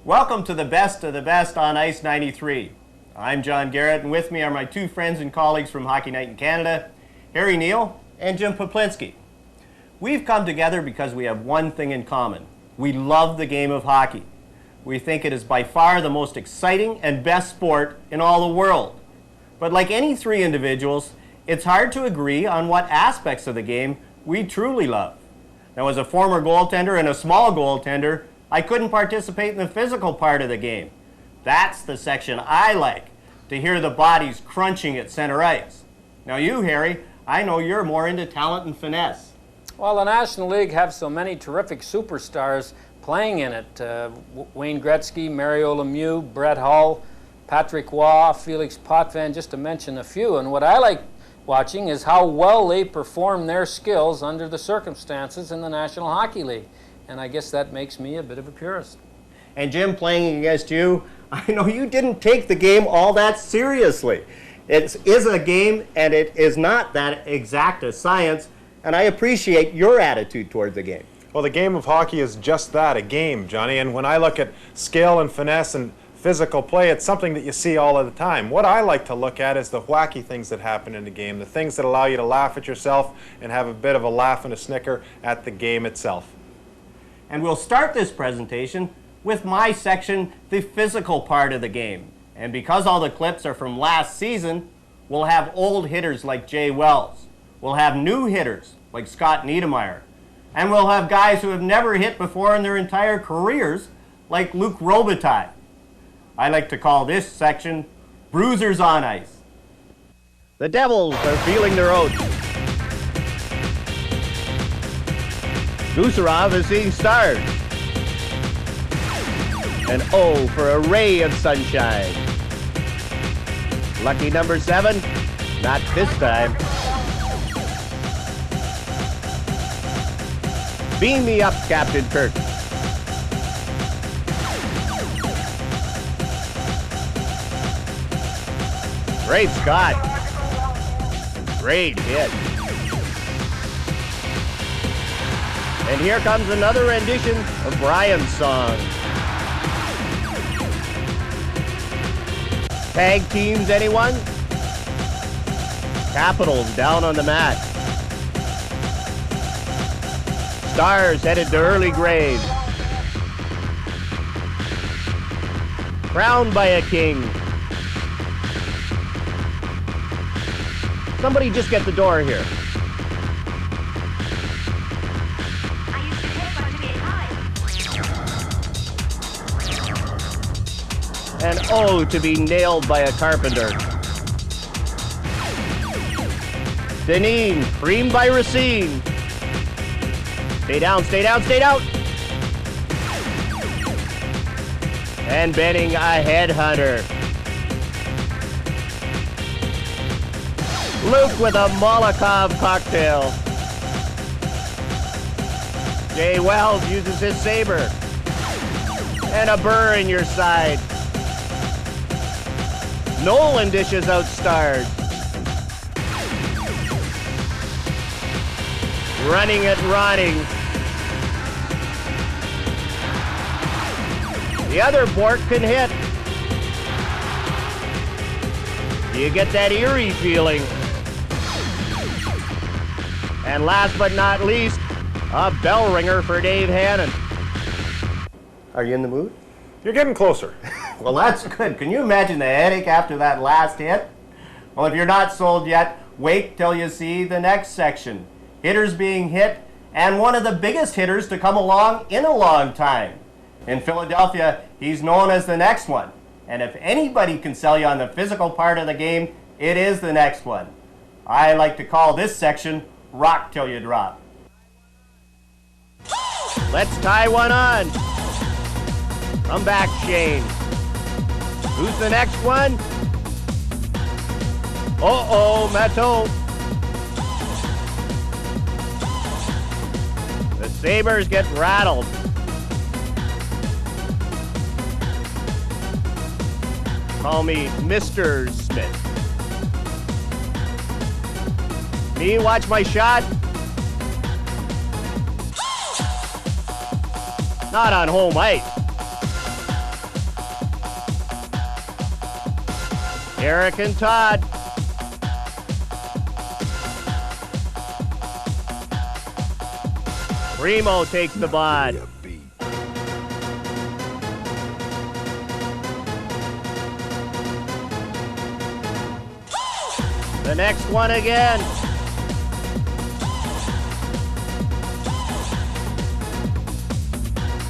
Welcome to the best of the best on Ice 93. I'm John Garrett, and with me are my two friends and colleagues from Hockey Night in Canada, Harry Neal and Jim Poplinski. We've come together because we have one thing in common. We love the game of hockey. We think it is by far the most exciting and best sport in all the world. But like any three individuals, it's hard to agree on what aspects of the game we truly love. Now, as a former goaltender and a small goaltender, I couldn't participate in the physical part of the game. That's the section I like, to hear the bodies crunching at center ice. Now you, Harry, I know you're more into talent and finesse. Well, the National League have so many terrific superstars playing in it. Wayne Gretzky, Mario Lemieux, Brett Hull, Patrick Waugh, Felix Potvin, just to mention a few. And what I like watching is how well they perform their skills under the circumstances in the National Hockey League. And I guess that makes me a bit of a purist. And Jim, playing against you, I know you didn't take the game all that seriously. It is a game, and it is not that exact a science, and I appreciate your attitude toward the game. Well, the game of hockey is just that, a game, Johnny. And when I look at skill and finesse and physical play, it's something that you see all of the time. What I like to look at is the wacky things that happen in the game, the things that allow you to laugh at yourself and have a bit of a laugh and a snicker at the game itself. And we'll start this presentation with my section, the physical part of the game. And because all the clips are from last season, we'll have old hitters like Jay Wells. We'll have new hitters like Scott Niedermayer. And we'll have guys who have never hit before in their entire careers like Luc Robitaille. I like to call this section Bruisers on Ice. The Devils are feeling their oats. Gusarov is seeing stars. And oh, for a ray of sunshine. Lucky number 7, not this time. Beam me up, Captain Kirk. Great Scott. Great hit. And here comes another rendition of Brian's song. Tag teams, anyone? Capitals down on the mat. Stars headed to early grave. Crowned by a king. Somebody just get the door here. And oh, to be nailed by a carpenter. Deneen, creamed by Racine. Stay down, stay down, stay down. And Benning, a headhunter. Luke with a Molotov cocktail. Jay Wells uses his saber. And a burr in your side. Nolan dishes out stars. Running it, rotting. The other Bort can hit. You get that eerie feeling. And last but not least, a bell ringer for Dave Hannon. Are you in the mood? You're getting closer. Well, that's good. Can you imagine the headache after that last hit? Well, if you're not sold yet, wait till you see the next section. Hitters being hit, and one of the biggest hitters to come along in a long time. In Philadelphia, he's known as the next one. And if anybody can sell you on the physical part of the game, it is the next one. I like to call this section Rock Till You Drop. Let's tie one on. Come back, Shane. Who's the next one? Uh-oh, Matteau. The Sabres get rattled. Call me Mr. Smith. Me, watch my shot. Not on home ice. Eric and Todd. Primo takes the bod. The next one again.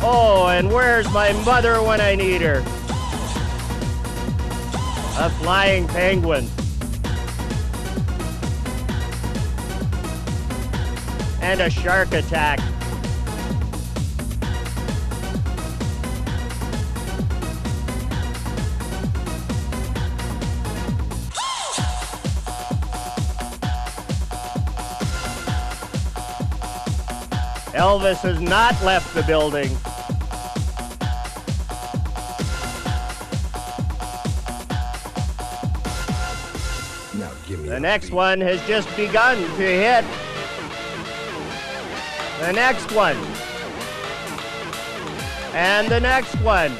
Oh, and where's my mother when I need her? A flying penguin. And a shark attack. Elvis has not left the building. Now give me the next one has just begun to hit. The next one. And the next one.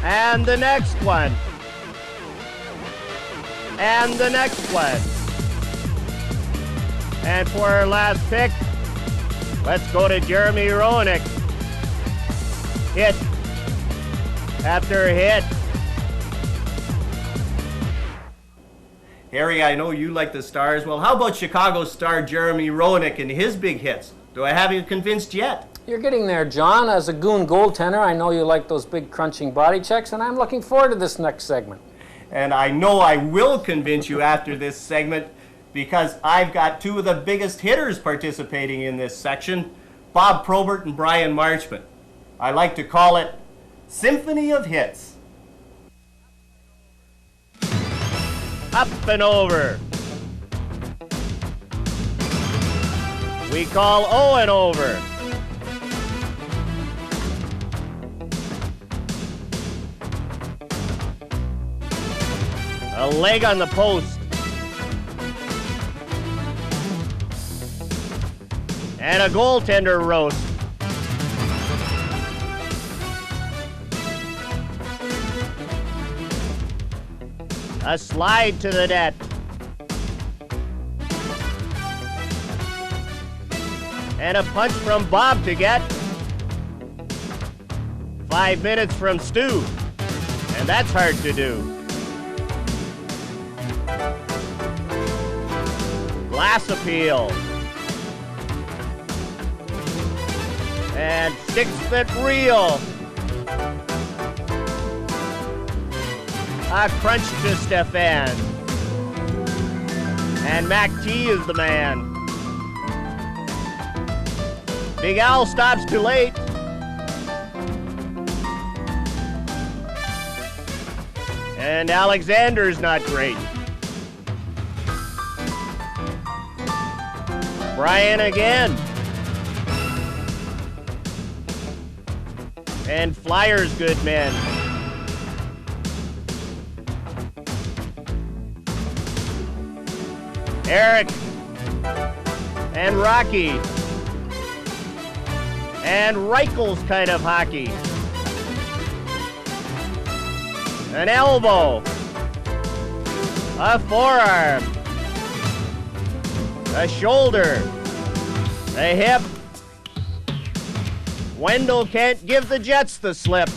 And the next one. And the next one. And for our last pick, let's go to Jeremy Roenick. Hit after hit. Harry, I know you like the Stars. Well, how about Chicago star Jeremy Roenick and his big hits? Do I have you convinced yet? You're getting there, John. As a goon goaltender, I know you like those big crunching body checks, and I'm looking forward to this next segment. And I know I will convince you after this segment, because I've got two of the biggest hitters participating in this section, Bob Probert and Brian Marchment. I like to call it Symphony of Hits. Up and over. We call O and over. A leg on the post. And a goaltender roast. A slide to the net. And a punch from Bob to get. 5 minutes from Stu. And that's hard to do. Glass appeal. And 6-foot reel. A crunch to Stefan. And Mac T is the man. Big Al stops too late. And Alexander's not great. Brian again. And Flyers good men. Eric and Rocky and Reichel's kind of hockey. An elbow, a forearm, a shoulder, a hip. Wendell can't give the Jets the slip.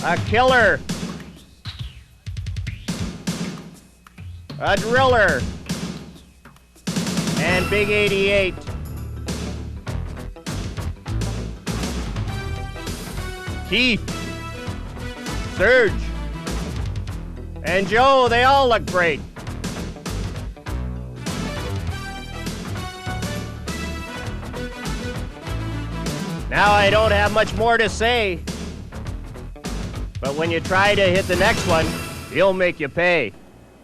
A killer. A driller. And Big 88. Keith. Serge. And Joe, they all look great. Now I don't have much more to say. But when you try to hit the next one, he'll make you pay.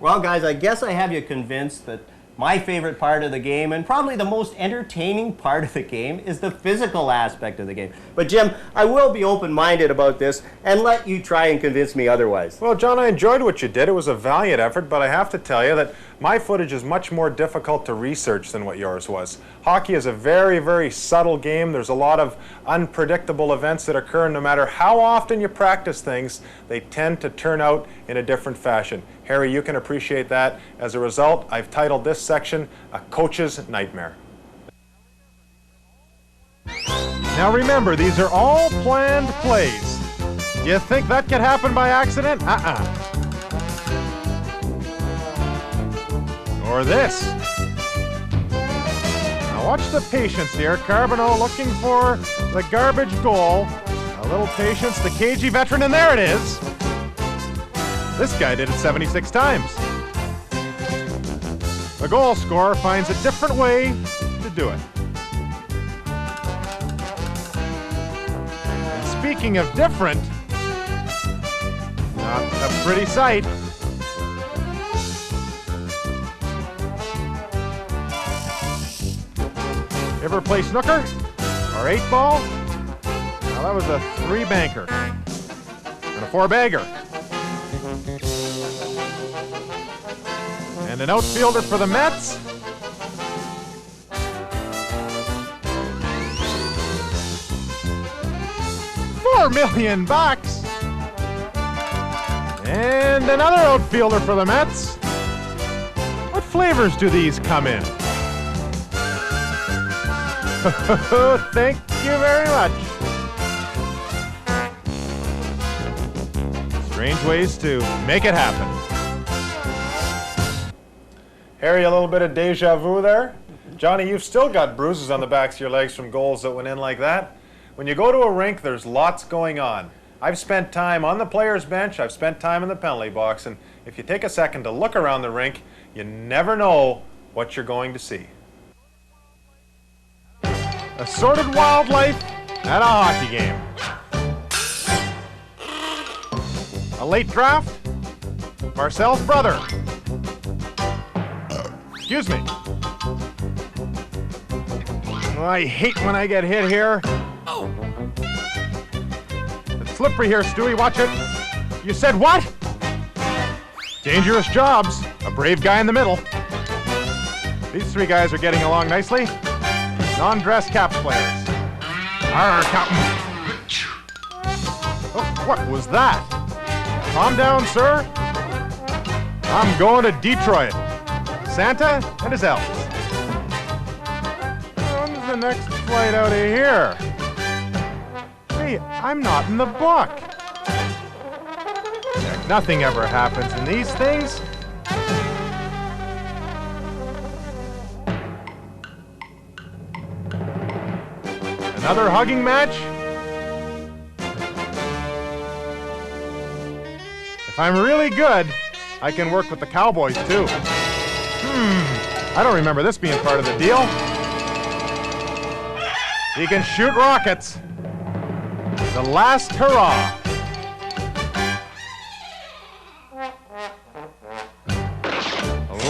Well, guys, I guess I have you convinced that my favorite part of the game, and probably the most entertaining part of the game, is the physical aspect of the game. But Jim, I will be open-minded about this and let you try and convince me otherwise. Well, John, I enjoyed what you did. It was a valiant effort, but I have to tell you that My footage is much more difficult to research than what yours was. Hockey is a very, very subtle game. There's a lot of unpredictable events that occur, and no matter how often you practice things, they tend to turn out in a different fashion. Harry, you can appreciate that. As a result, I've titled this section, A Coach's Nightmare. Now remember, these are all planned plays. You think that could happen by accident? Or this. Now watch the patience here. Carbonneau looking for the garbage goal. A little patience, the cagey veteran, and there it is. This guy did it 76 times. The goal scorer finds a different way to do it. And speaking of different, not a pretty sight. Ever play snooker or 8-ball? Now that was a 3-banker and a 4-bagger. And an outfielder for the Mets. $4 million. And another outfielder for the Mets. What flavors do these come in? Thank you very much. Strange ways to make it happen. Harry, a little bit of deja vu there. Johnny, you've still got bruises on the backs of your legs from goals that went in like that. When you go to a rink, there's lots going on. I've spent time on the player's bench, I've spent time in the penalty box, and if you take a second to look around the rink, you never know what you're going to see. Assorted wildlife at a hockey game. A late draft, Marcel's brother. Excuse me. Oh, I hate when I get hit here. It's slippery here, Stewie, watch it. You said what? Dangerous jobs, a brave guy in the middle. These 3 guys are getting along nicely. Non-dress Caps players. Arr, Captain. Oh, what was that? Calm down, sir. I'm going to Detroit. Santa and his elves. When's the next flight out of here? Hey, I'm not in the book. Heck, nothing ever happens in these things. Another hugging match? If I'm really good, I can work with the Cowboys too. I don't remember this being part of the deal. He can shoot rockets. The last hurrah.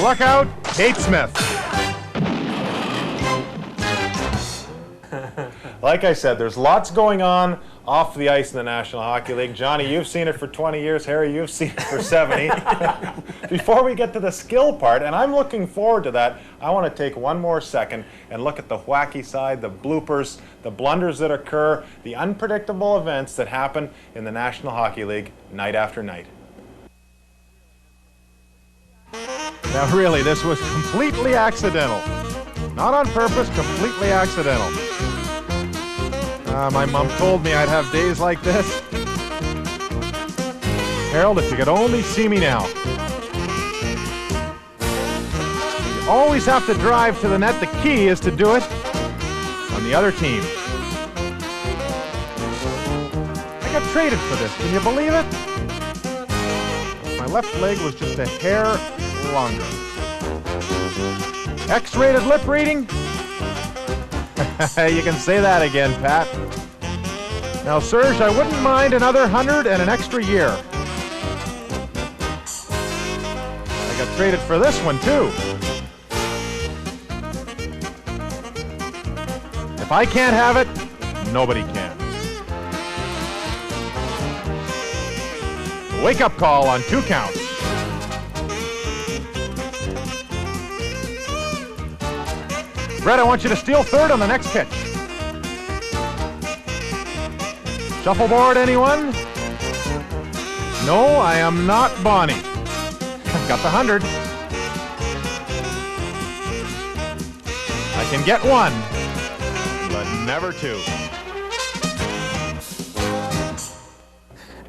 Look out, Kate Smith. Like I said, there's lots going on off the ice in the National Hockey League. Johnny, you've seen it for 20 years. Harry, you've seen it for 70. Before we get to the skill part, and I'm looking forward to that, I want to take one more second and look at the wacky side, the bloopers, the blunders that occur, the unpredictable events that happen in the National Hockey League night after night. Now really, this was completely accidental. Not on purpose, completely accidental. My mom told me I'd have days like this. Harold, if you could only see me now. You always have to drive to the net. The key is to do it on the other team. I got traded for this. Can you believe it? My left leg was just a hair longer. X-rated lip reading? You can say that again, Pat. Now, Serge, I wouldn't mind another 100 and an extra year. I got traded for this one, too. If I can't have it, nobody can. A wake-up call on 2 counts. Brett, I want you to steal third on the next pitch. Shuffleboard, anyone? No, I am not Bonnie. I've got the 100. I can get one, but never two.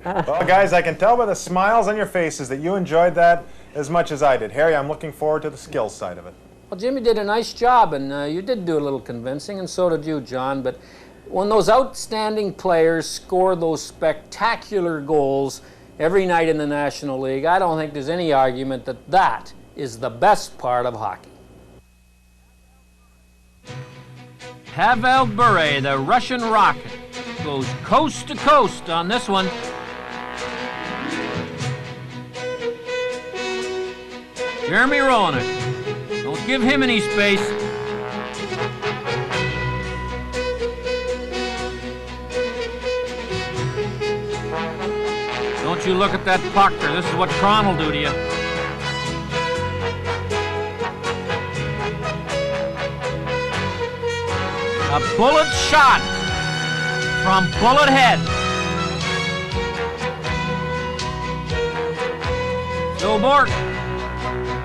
Well, guys, I can tell by the smiles on your faces that you enjoyed that as much as I did. Harry, I'm looking forward to the skills side of it. Well, Jimmy did a nice job, and you did do a little convincing, and so did you, John. But when those outstanding players score those spectacular goals every night in the National League, I don't think there's any argument that that is the best part of hockey. Pavel Bure, the Russian rocket, goes coast to coast on this one. Jeremy Roenick, don't give him any space. Don't you look at that puck, or this is what Cron will do to you. A bullet shot from Bullet Head. Joe Bork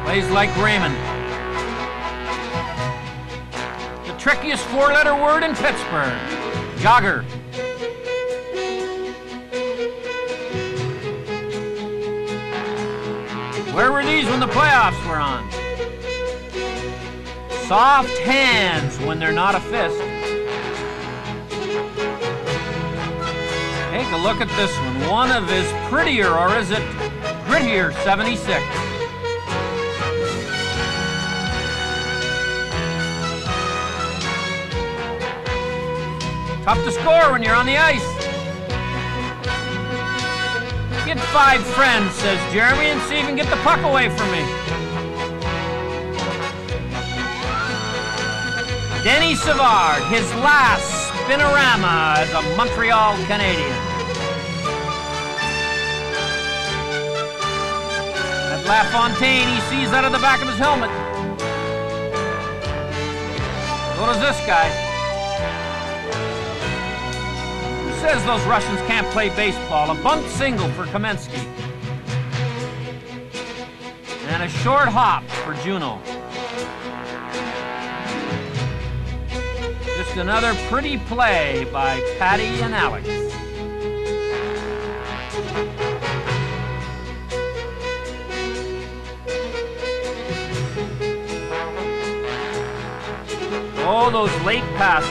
plays like Raymond. The trickiest four-letter word in Pittsburgh, jogger. Where were these when the playoffs were on? Soft hands when they're not a fist. Take a look at this one. One of his prettier, or is it grittier, 76. Tough to score when you're on the ice. Get 5 friends, says Jeremy, and see if you can get the puck away from me. Denny Savard, his last spinorama as a Montreal Canadian. That LaFontaine he sees out of the back of his helmet. So does this guy. Who says those Russians can't play baseball? A bunt single for Kamensky. And a short hop for Juno. Just another pretty play by Patty and Alex. Oh, those late passes.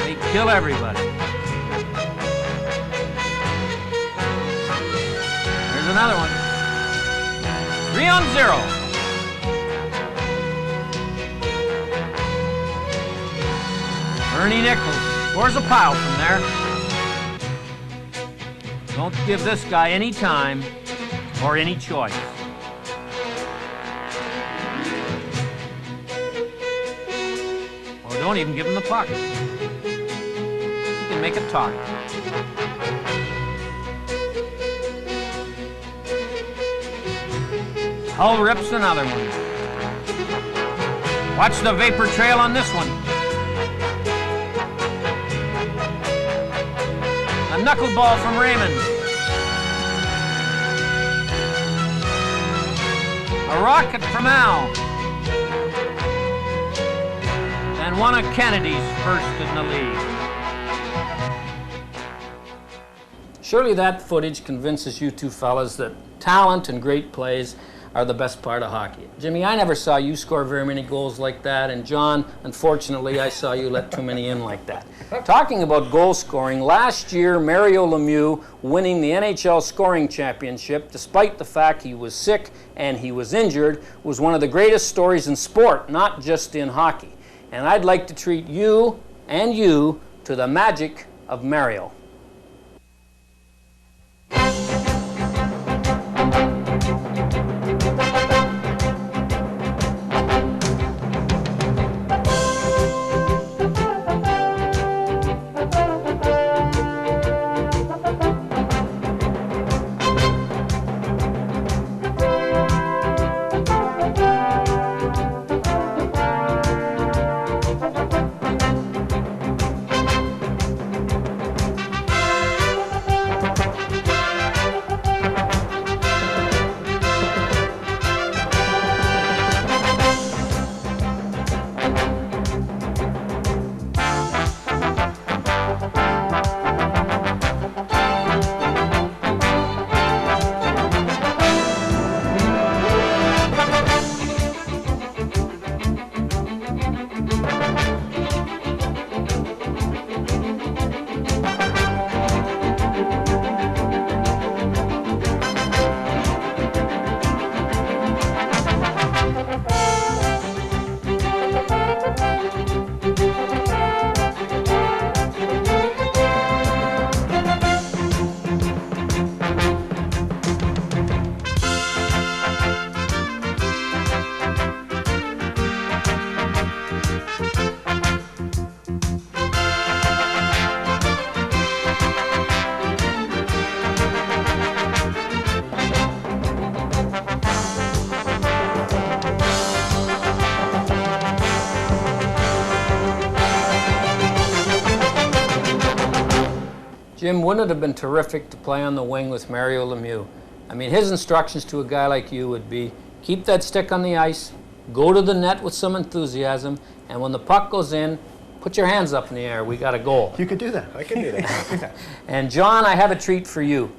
They kill everybody. Here's another one. 3-on-0. Ernie Nichols scores a pile from there. Don't give this guy any time or any choice. Or don't even give him the puck. He can make it talk. Hull rips another one. Watch the vapor trail on this one. A knuckleball from Raymond. A rocket from Al. And one of Kennedy's first in the league. Surely that footage convinces you two fellas that talent and great plays are the best part of hockey. Jimmy, I never saw you score very many goals like that, and John, unfortunately, I saw you let too many in like that. Talking about goal scoring, last year, Mario Lemieux winning the NHL scoring championship, despite the fact he was sick and he was injured, was one of the greatest stories in sport, not just in hockey. And I'd like to treat you and you to the magic of Mario. Jim, wouldn't it have been terrific to play on the wing with Mario Lemieux? I mean, his instructions to a guy like you would be, keep that stick on the ice, go to the net with some enthusiasm, and when the puck goes in, put your hands up in the air. We got a goal. You could do that. I can do that. And John, I have a treat for you.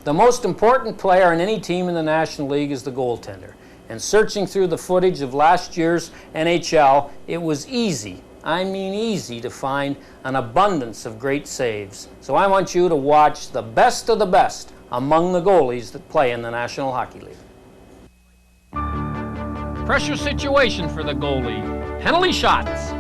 The most important player in any team in the National League is the goaltender. And searching through the footage of last year's NHL, it was easy, I mean easy, to find an abundance of great saves. So I want you to watch the best of the best among the goalies that play in the National Hockey League. Pressure situation for the goalie. Penalty shots.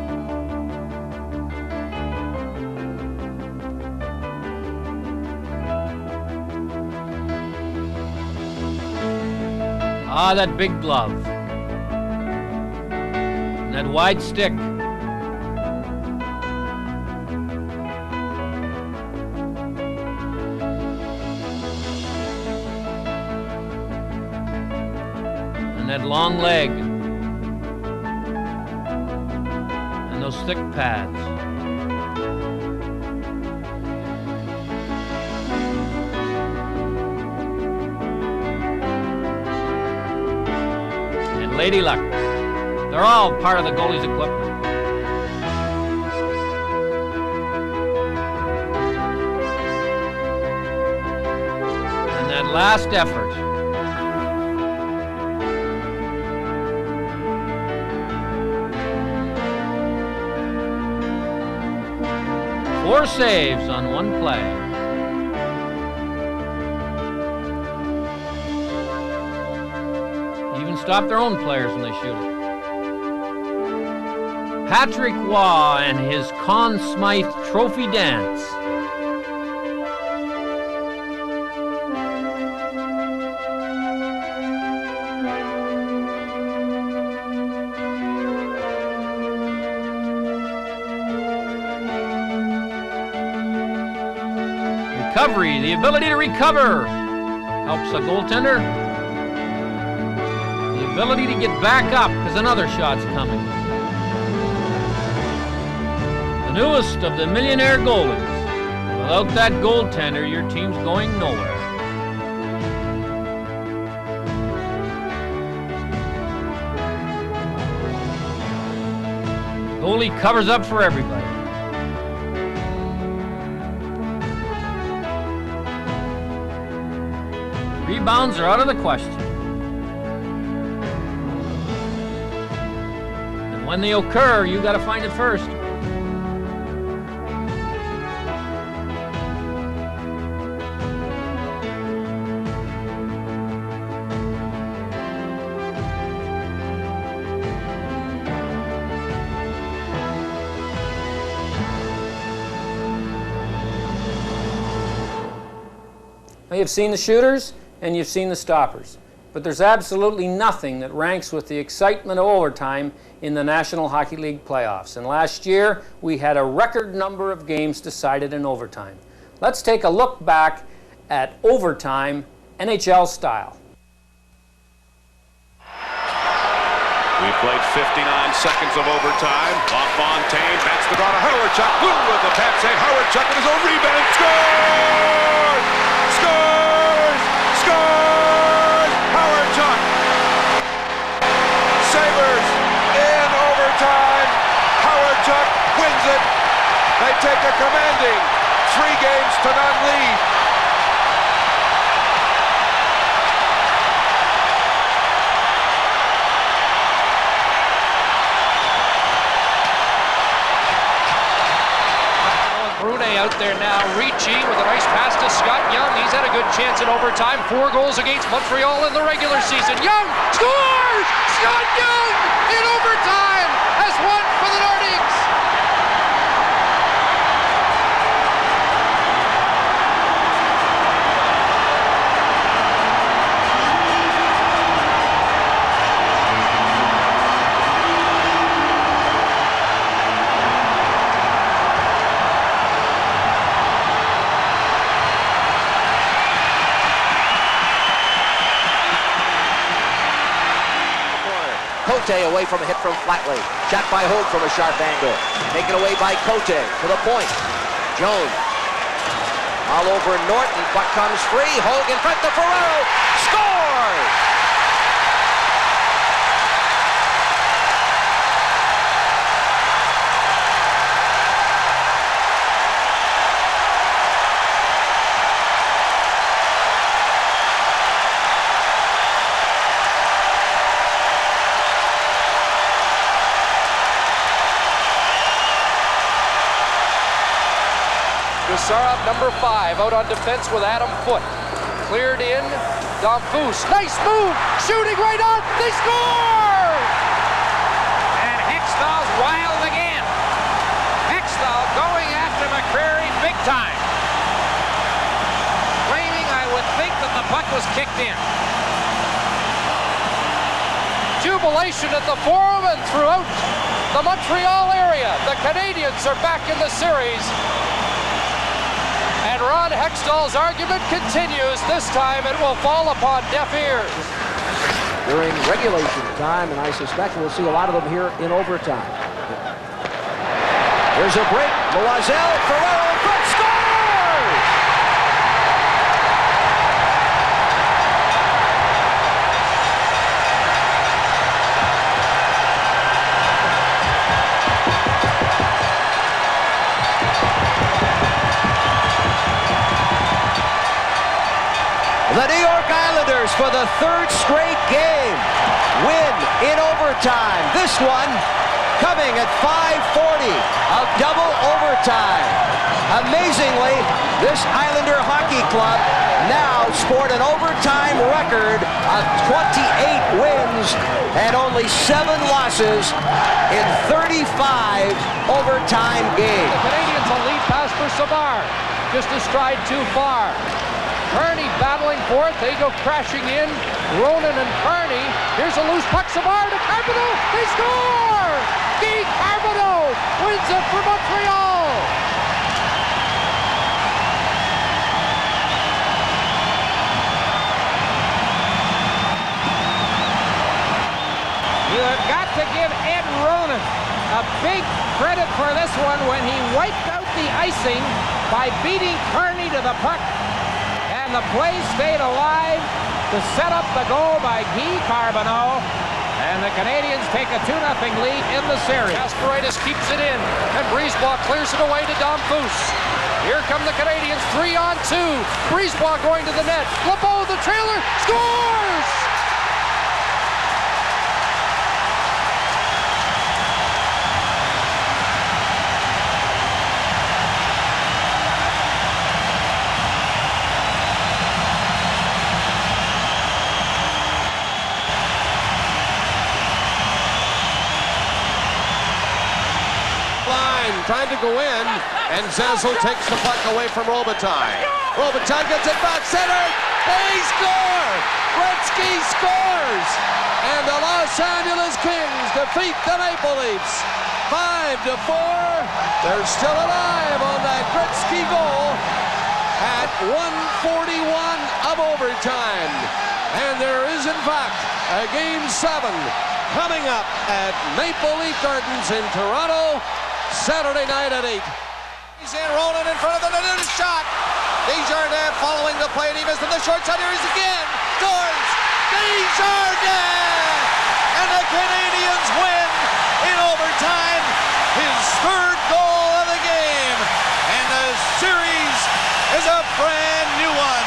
Ah, that big glove. And that wide stick. And that long leg. And those thick pads. Lady Luck. They're all part of the goalie's equipment. And that last effort. Four saves on one play. Stop their own players when they shoot it. Patrick Waugh and his Conn Smythe Trophy dance. Recovery, the ability to recover, helps a goaltender. Ability to get back up because another shot's coming. The newest of the millionaire goalies. Without that goaltender, your team's going nowhere. Goalie covers up for everybody. Rebounds are out of the question. When they occur, you got to find it first. Now, you've seen the shooters and you've seen the stoppers. But there's absolutely nothing that ranks with the excitement of overtime in the National Hockey League playoffs. And last year, we had a record number of games decided in overtime. Let's take a look back at overtime, NHL style. We played 59 seconds of overtime. LaFontaine bats the draw to Howardchuk. Blue with the tap say Howardchuk with his own rebound. Scores! Scores! Scores! Howardchuk! Sabres in overtime. Howardchuk wins it. They take a commanding 3-0 lead. Out there now, Ricci with a nice pass to Scott Young. He's had a good chance in overtime. 4 goals against Montreal in the regular season. Young scores! Scott Young in overtime has won for the Nordiques. Away from a hit from Flatley. Shot by Holt from a sharp angle. Taken away by Cote to the point. Jones All over Norton. Puck comes free. Hogan front to Ferraro. Scores! Sarab, number 5, out on defense with Adam Foote. Cleared in. Domfus. Nice move. Shooting right on. They score! And Hextall's wild again. Hextall going after McCreary big time. Claiming, I would think, that the puck was kicked in. Jubilation at the Forum and throughout the Montreal area. The Canadiens are back in the series. And Ron Hextall's argument continues. This time it will fall upon deaf ears. During regulation time, and I suspect we'll see a lot of them here in overtime. There's a break. Loisel, Ferraro, front, scores! The New York Islanders, for the 3rd straight game, win in overtime. This one coming at 5:40, a double overtime. Amazingly, this Islander hockey club now scored an overtime record of 28 wins and only 7 losses in 35 overtime games. The Canadiens will lead pass for Savard. Just a stride too far. Kearney battling for it. They go crashing in. Ronan and Kearney. Here's a loose puck. Savard to Carbonneau. They score! Guy Carbonneau wins it for Montreal. You have got to give Ed Ronan a big credit for this one when he wiped out the icing by beating Kearney to the puck. And the play stayed alive to set up the goal by Guy Carbonneau. And the Canadiens take a 2-0 lead in the series. Kasparaitis keeps it in. And Brisebois clears it away to Domfus. Here come the Canadiens, 3-on-2. Brisebois going to the net. LeBeau, the trailer, scores! Trying to go in, and Zazzle takes the puck away from Robitaille. Robitaille gets it back center. They score! Gretzky scores! And the Los Angeles Kings defeat the Maple Leafs 5-4. They're still alive on that Gretzky goal at 1:41 of overtime. And there is, in fact, a Game 7 coming up at Maple Leaf Gardens in Toronto Saturday night at 8. He's in, Ronan in front of the net, shot. Desjardins following the play, and he missed on the short side. Here he is again. Scores! Desjardins! And the Canadiens win in overtime. His 3rd goal of the game. And the series is a brand new one.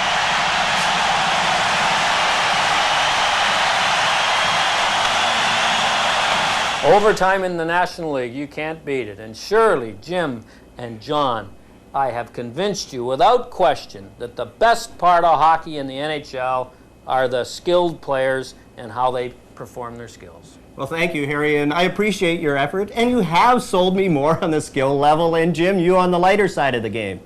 Overtime in the National League, you can't beat it. And surely, Jim and John, I have convinced you without question that the best part of hockey in the NHL are the skilled players and how they perform their skills. Well, thank you, Harry, and I appreciate your effort. And you have sold me more on the skill level, and Jim, you on the lighter side of the game.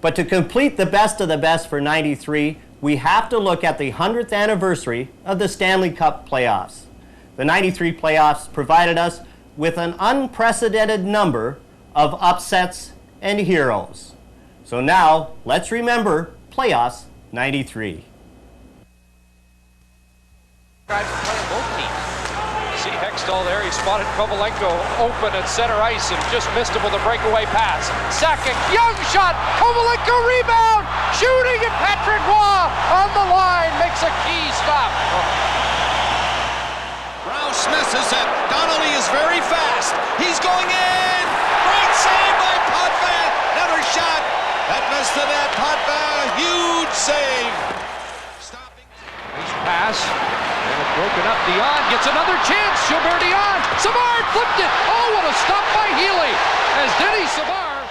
But to complete the best of the best for '93, we have to look at the 100th anniversary of the Stanley Cup playoffs. The '93 playoffs provided us with an unprecedented number of upsets and heroes. So now, let's remember playoffs '93. Playing both teams. See Hextall there. He spotted Kovalenko open at center ice and just missed him with a breakaway pass. Second, Young shot. Kovalenko rebound. Shooting, and Patrick Waugh on the line makes a key stop. Rouse misses it. Donnelly is very fast. He's going in. Great save by Potvin. Another shot. That missed the net. Potvin, huge save. Stopping. Nice pass. And it broken up. Dion gets another chance. Gilbert Dion. Savard flipped it. Oh, what a stop by Healy. As Denny Savard.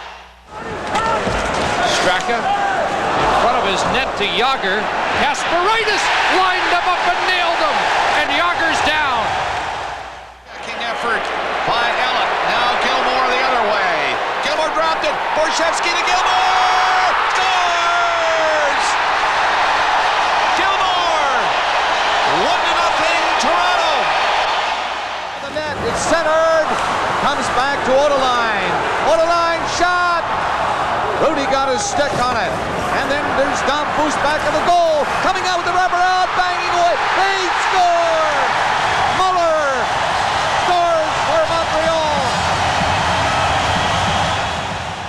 Straka in front of his net to Yager. Kasparaitis lined him up and nailed him. And Yager's down. Backing effort by Ellett. Now Gilmore the other way. Gilmore dropped it. Borshevsky to Gilmore. Scores! Gilmore! 1-0 Toronto. The net is centered. Comes back to Odeline. Odeline shot. Rudy got his stick on it. And then there's Dom Boost back in the goal. Coming out with the rubber out. Banging away. They score! Muller scores for Montreal.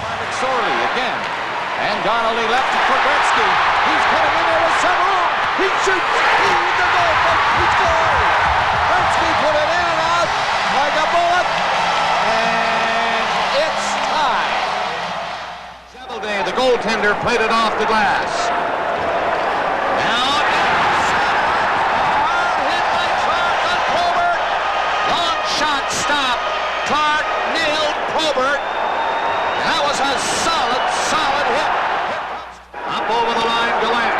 By McSorley again. And Donnelly left for Gretzky. He's coming in there with some room. He shoots. He with the goal. He scores. Gretzky put it in and out like a bullet. And it's time. Zebeldey, the goaltender, played it off the glass. Now, hard hit by Clark on Probert. Long shot stop. Clark nailed Probert. That was a solid hit. Up over the line, Gallant.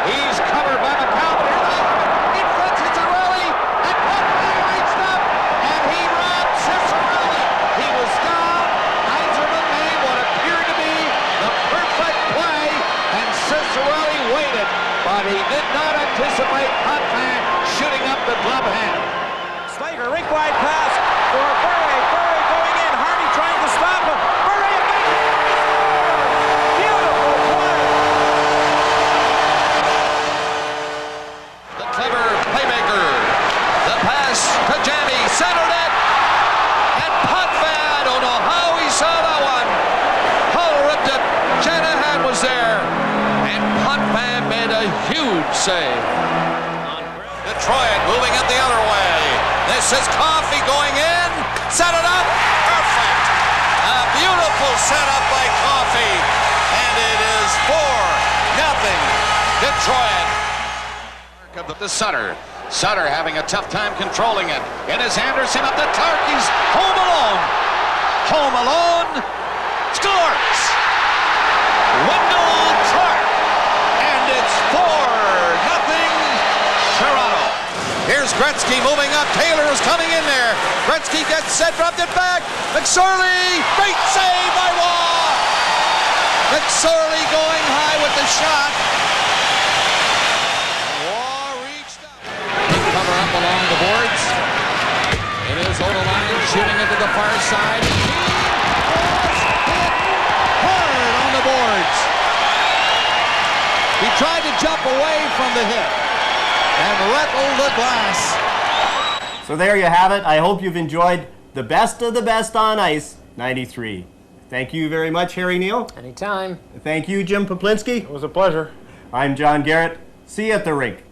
He's covered by McCallum. In front, Cicerelli. And Potvin reached up, and he robbed Cicerelli. He was down. Eiserman made what appeared to be the perfect play, and Cicerelli waited, but he did not anticipate Potvin shooting up the glove hand. Slager, rink wide pass for Bure. Bure going in. Harvey trying to stop him. Bure again. Beautiful play. The clever playmaker. The pass to Janney. Centered it. And Potvin, I don't know how he saw that one. Hull ripped it. Shanahan was there. And Potvin made a huge save. Detroit moving it the other way. This is Coffey going in. Set it up. Perfect. A beautiful setup by Coffey. And it is 4-0 Detroit. To Sutter. Sutter having a tough time controlling it. It is Anderson up to Clark. He's home alone. Home alone. Scores. Wendell Clark. And it's 4-0 Toronto. Here's Gretzky moving up. Taylor is coming in there. Gretzky gets set, dropped it back. McSorley. Great save by Waugh. McSorley going high with the shot. Cover up along the boards. It is Odeline shooting into the far side. Hard on the boards. He tried to jump away from the hit and rattled the glass. So there you have it. I hope you've enjoyed the best of the best on ice 93. Thank you very much, Harry Neal. Anytime. Thank you, Jim Poplinski. It was a pleasure. I'm John Garrett. See you at the rink.